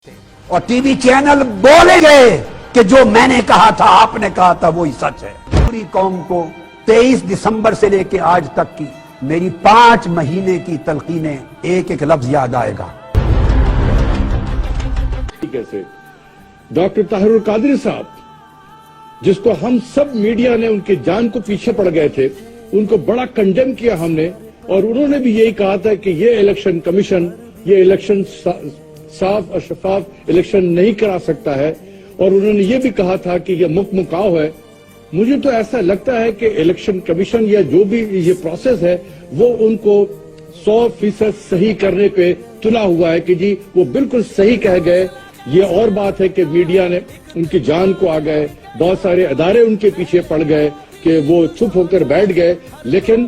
اور T V channel بولے گئے کہ جو میں نے کہا تھا آپ نے کہا تھا وہی سچ ہے. پوری قوم کو 23 دسمبر سے لے کے آج تک کی میری 5 مہینے کی تلقینیں ایک ایک لفظ یاد آئے گا. کیسے ڈاکٹر طاہر القادری صاحب جس کو ہم سب میڈیا نے ان کی جان کو پیچھے پڑ گئے تھے, ان کو بڑا کنڈیم کیا ہم نے, اور انہوں نے بھی یہی کہا تھا کہ یہ الیکشن کمیشن یہ الیکشن صاف اور شفاف الیکشن نہیں کرا سکتا ہے, اور انہوں نے یہ بھی کہا تھا کہ یہ مکمکاؤ ہے. مجھے تو ایسا لگتا ہے کہ الیکشن کمیشن یا جو بھی یہ پروسیس ہے وہ ان کو 100% صحیح کرنے پہ تلا ہوا ہے کہ جی وہ بالکل صحیح کہہ گئے. یہ اور بات ہے کہ میڈیا نے ان کی جان کو آ گئے, بہت سارے ادارے ان کے پیچھے پڑ گئے کہ وہ چپ ہو کر بیٹھ گئے, لیکن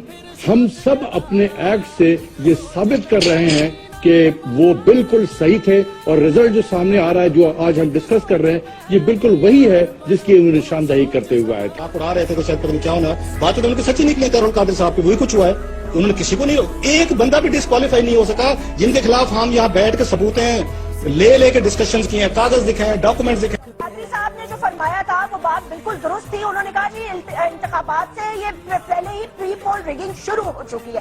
ہم سب اپنے ایکٹ سے یہ ثابت کر رہے ہیں کہ وہ بالکل صحیح تھے, اور رزلٹ جو سامنے آ رہا ہے جو آج ہم ڈسکس کر رہے ہیں یہ بالکل وہی ہے جس کی انہوں نے نشاندہی کرتے ہوئے آئے تھے. آپ اڑا رہے تھے تو شاید پتہ نہیں کیا ہونا, بات تو ان کی سچی نکلی طاہر القادری صاحب کی, وہی کچھ ہوا ہے. انہوں نے کسی کو نہیں, ایک بندہ بھی ڈسکوالیفائی نہیں ہو سکا جن کے خلاف ہم یہاں بیٹھ کے ثبوتیں لے کے ڈسکشنز کیے ہیں, کاغذ دکھائے, ڈاکومنٹس دکھائے. قادری صاحب نے جو فرمایا تھا وہ بات بالکل درست تھی. انہوں نے کہا جی انتخابات سے یہ پہلے ہی پری پول ریگنگ شروع ہو چکی ہے.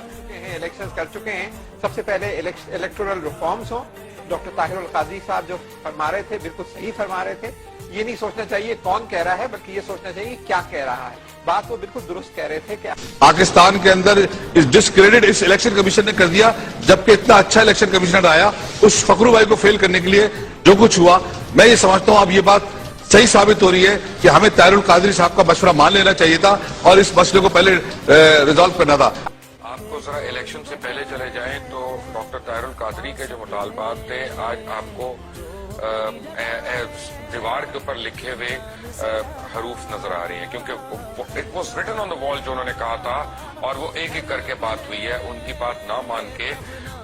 الیکشنز کر چکے ہیں, سب سے پہلے الیکٹورل ریفارمز ہوں. ڈاکٹر طاہر القادری صاحب جو فرما رہے تھے بالکل صحیح فرما رہے تھے. یہ نہیں سوچنا چاہیے کون کہہ رہا ہے بلکہ یہ سوچنا چاہیے کیا کہہ رہا ہے. بات وہ بالکل درست کہہ رہے تھے کہ پاکستان کے اندر اس ڈسکریڈٹ اس الیکشن کمیشن نے کر دیا, جبکہ اتنا اچھا الیکشن کمیشنر آیا. اس فخرو بھائی کو فیل کرنے کے لیے جو کچھ ہوا, میں یہ سمجھتا ہوں اب یہ بات صحیح ثابت ہو رہی ہے کہ ہمیں طاہر القادری صاحب کا مشورہ مان لینا چاہیے تھا اور اس مسئلے کو پہلے ریزالو کرنا تھا. آپ کو ذرا الیکشن سے پہلے چلے جائیں تو ڈاکٹر طاہر القادری کے جو مطالبات تھے آج آپ کو دیوار کے اوپر لکھے ہوئے حروف نظر آ رہی ہیں, کیونکہ اٹ واز ریٹن آن دا وال جو انہوں نے کہا تھا, اور وہ ایک ایک کر کے بات ہوئی ہے. ان کی بات نہ مان کے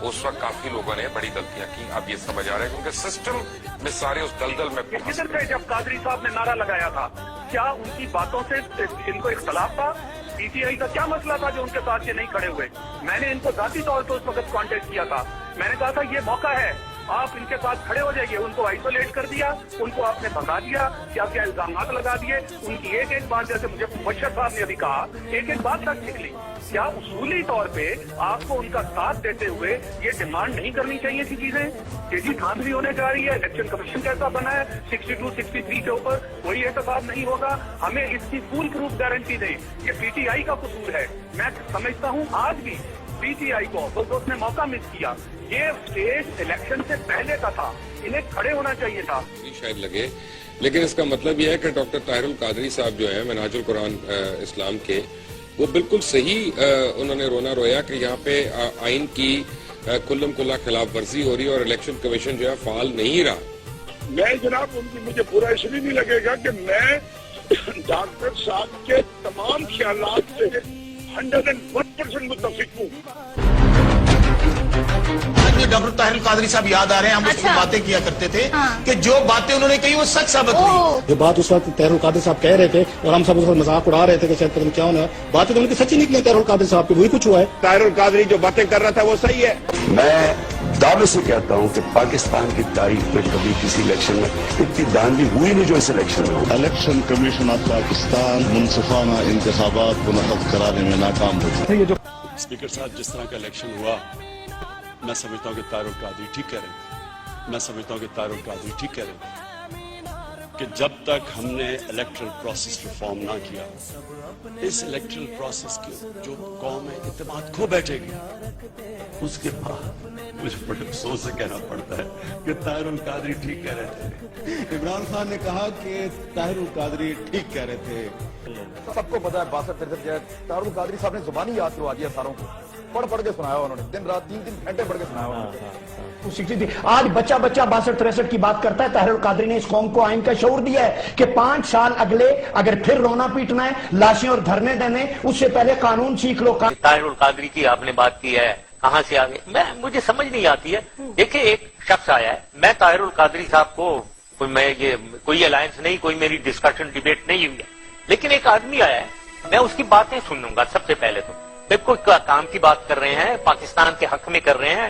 اس وقت کافی لوگوں نے بڑی غلطیاں کی. اب یہ سمجھ آ رہا ہے کیونکہ سسٹم میں سارے اس دلدل میں کدھر سے جب قادری صاحب نے نعرہ لگایا تھا, کیا ان کی باتوں سے ان کو اختلاف تھا؟ پی ٹی آئی کا کیا مسئلہ تھا جو ان کے ساتھ یہ نہیں کھڑے ہوئے؟ میں نے ان کو ذاتی طور پر اس وقت کانٹیکٹ کیا تھا. میں نے کہا تھا یہ موقع ہے, آپ ان کے ساتھ کھڑے ہو جائیے. ان کو آئسولیٹ کر دیا, ان کو آپ نے بھگا دیا, کیا کیا الزامات لگا دیے. ان کی ایک ایک بات, جیسے مجھے مبشر صاحب نے ابھی کہا, ایک ایک بات تک نکلی. کیا اصولی طور پہ آپ کو ان کا ساتھ دیتے ہوئے یہ ڈیمانڈ نہیں کرنی چاہیے تھی چیزیں کہ دھاندلی ہونے جا رہی ہے, الیکشن کمیشن کیسا بنا ہے 62 63 کے اوپر کوئی احتساب نہیں ہوگا, ہمیں اس کی فول پروف گارنٹی دیں. یہ پی ٹی آئی کا قصور ہے. میں سمجھتا ہوں آج بھی پی ٹی آئی کو اس نے موقع مس کیا. یہ اسٹیج الیکشن سے پہلے کا تھا, انہیں کھڑے ہونا چاہیے تھا. شاید لگے, لیکن اس کا مطلب یہ ہے کہ ڈاکٹر طاہر القادری صاحب جو ہیں منہاج القرآن اسلام کے, وہ بالکل صحیح انہوں نے رونا رویا کہ یہاں پہ آئین کی کلم کلا خلاف ورزی ہو رہی ہے اور الیکشن کمیشن جو ہے فعال نہیں رہا. میں جناب ان کی مجھے برا اس لیے نہیں لگے گا کہ میں ڈاکٹر صاحب کے تمام خیالات سے 101% متفق ہوں. ڈاکٹر طاہر القادری صاحب یاد آ رہے ہیں, ہم اس کو باتیں کیا کرتے تھے کہ جو باتیں انہوں نے کہی وہ سچ ثابت ہوئی. یہ بات اس وقت طاہر القادری صاحب کہہ رہے تھے اور ہم سب اس وقت مذاق اڑا رہے تھے کہ شاید پتہ نہیں کیا ہونا, باتیں تو ان کی سچی نکلی طاہر القادری صاحب کی, وہی کچھ ہوا ہے. طاہر القادری جو باتیں کر رہا تھا وہ صحیح ہے. میں دعوے سے کہتا ہوں کہ پاکستان کی تاریخ میں کبھی کسی الیکشن میں اتنی دھاندلی ہوئی نہیں جو اس الیکشن میں. الیکشن کمیشن آف پاکستان منصفانہ انتخابات منعقد کرانے میں ناکام ہو گیا. اسپیکر صاحب جس طرح کا الیکشن ہوا, میں سمجھتا ہوں کہ طاہر القادری ٹھیک کہہ رہے ہیں. میں سمجھتا ہوں کہ طاہر القادری ٹھیک کہہ رہے ہیں کہ جب تک ہم نے الیکٹرل پروسیس ریفارم نہ کیا, اس الیکٹرل پروسیس کے جو قوم ہے اعتماد کھو بیٹھے گی. اس کے بعد مجھے بڑے افسوس سے کہنا پڑتا ہے کہ طاہر القادری ٹھیک کہہ رہے تھے. عمران خان نے کہا کہ طاہر القادری ٹھیک کہہ رہے تھے. سب کو پتا ہے 62 جو ہے طاہر القادری صاحب نے زبانی یاد کروا دیا ساروں کو, پڑھ کے سنایا انہوں نے, دن رات 3 گھنٹے پڑھ کے سنایا. آج بچہ 62-63 کی بات کرتا ہے. طاہر القادری نے اس قوم کو آئین کا شعور دیا ہے کہ 5 سال اگلے اگر پھر رونا پیٹنا ہے, لاشیں اور دھرنے دینے, اس سے پہلے قانون سیکھ لو. طاہر القادری کی آپ نے بات کی ہے, کہاں سے آگے مجھے سمجھ نہیں آتی ہے. دیکھیں ایک شخص آیا ہے, میں طاہر القادری صاحب کو کوئی الائنس نہیں, کوئی میری ڈسکشن ڈیبیٹ نہیں ہوئی ہے, لیکن ایک آدمی آیا ہے, میں اس کی باتیں سنوں گا. سب سے پہلے تو کوئی کام کی بات کر رہے ہیں, پاکستان کے حق میں کر رہے ہیں,